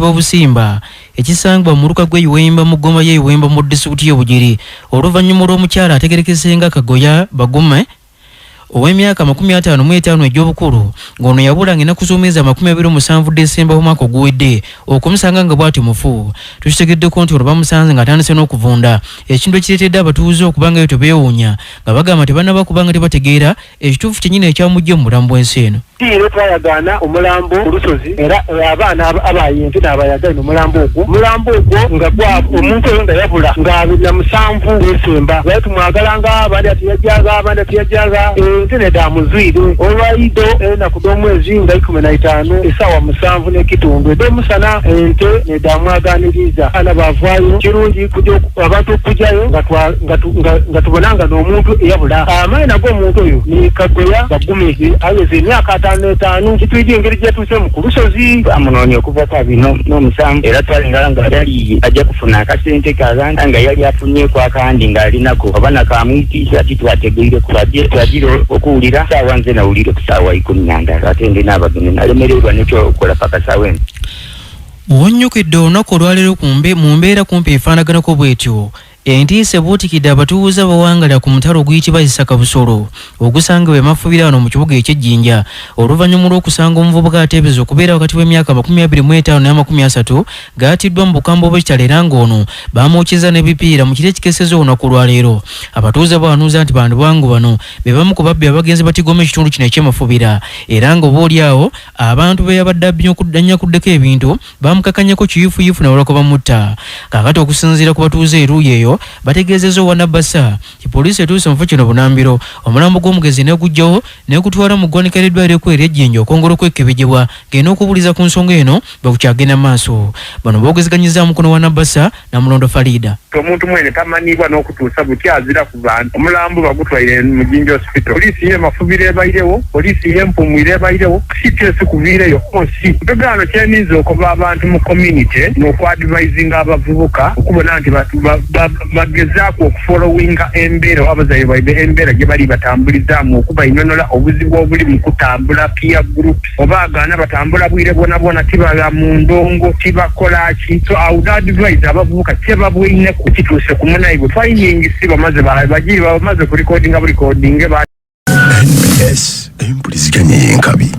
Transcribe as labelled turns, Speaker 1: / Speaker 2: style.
Speaker 1: Obusimba ekisangwa mu luka gwe Iwemba mu ggoma ye Iwemba mu disitulikiti y'Obugiri oluvannyuma lw'omukyala ategerekesenga Kagoya Bagume ow'emyaka 55 egy'obukulu ng'ono yabulanga ennaku z'omwezi 27 Desemba omwaka oguwedde okumusanga nga bw'ati mufu. Tukitegeddeko nti olwo bamusanze ng'atandise n'okuvunda ekintu ekireetedde abatuuze okubanga yo tebeewuunya nga bagamba tebannaba kubanga tebategeera ekituufu kyennyini ekyamujja mu bulamu bw'ensi eno.
Speaker 2: Tiro twayagana omulambo olusozi era abaana abayinti n'abayagana omulambo ogwo nga gwa omuntu oyo nga yabula nga 27 Desemba bali tumwagalanga abandi atiyajjaga ntene damuzwire olwaido enaku d'omwezi nga 15 essaawa 7 n'ekitundu edomusana ente nedamwaganiriza ana bavaayo kirungi abantu okujjayo nga tubonanga n'omuntu eyabula amaanyi nago omuntu oyo ni Kagoya Bagume aweze emyaka 5 kitwidde engeri gyatuuse mu kulusozi amunoonya okuva kwa bino n'omusanvu era twalengala nga yali ajja kufuna akasente kaganda nga yali afunyeeko akandi ng'alinako oba nakamwitiisa titwategeire twagire okuwulira saawa nze nawulire ku saawa 10 ate ndi n'abagenyi nalemererwa nekyokola paka saawa eno.
Speaker 1: Wonnyukidde olunaku olwaleero mu mbeera kumpi efaanaganako bw'etyo entiisa ebuutikidde abatuuze abawangalira ku mutalo oguyitibwa Isakabusolo ogusangibwa Mafubira wano mu kibuga eky'Ejjinja oluvannyuma lw'okusanga omuvubuka ateebereza okubeera wakati w'emyaka 25 n'30 gaatiddwa mu bukambwe bw'ekitalo era ng'ono baamukyeza n'ebipiira mu kiro ekikeseza olunaku lwaleero. Abatuuze bawanuuza nti bandibwangu bano be bamu ku babbi abagenzi batigoma ekitundu kino eky'Emafubira era ng'oboolyawo abantu be yabadde addannyakuddeko ebintu bamukakanyako kiyufuyifu ne balako bamutta. Kaakati okusinziira ku batuuze eruuyi eyo bategeezezza owa Nabasa poliisi etuuse mu kino Bunambiro omulambo gw'omugezi negujjawo negutwala mu ggwanika ly'eddwaliro ery'Ejjinja okwongera okwekebejebwa ng'ena okubuliza ku nsonga eno bakukyagenda maaso. Bano boogezeganyizza mukono wa Nabasa na Mulondo Farida.
Speaker 2: Omuntu mwene tamanibwa n'okutuusa bukyazira ku bantu omulambo bagutwaire mu Jinja Hospital. Poliisi ye Mafubira ebairewo, poliisi ye Mpumwire ebairewo, kitese kuviireyo konsi. Tugano kyeninza okuba abantu mu community n'okwadvisinga abavubuka okubona nti bagezaako okufolowinga embeera abazaire baide embeera gye bali batambulizaamu okubainyonola obuzibu obuli mu kutambula peer group oba agaana batambula bwire bwona tibala mu ndongo tibakola ki. So I would advise abavubuka tebabwine ku kituuse ku munayibu finding si bamaze bagiye bamaze ku recording NBS empuliziganya y'enkabi.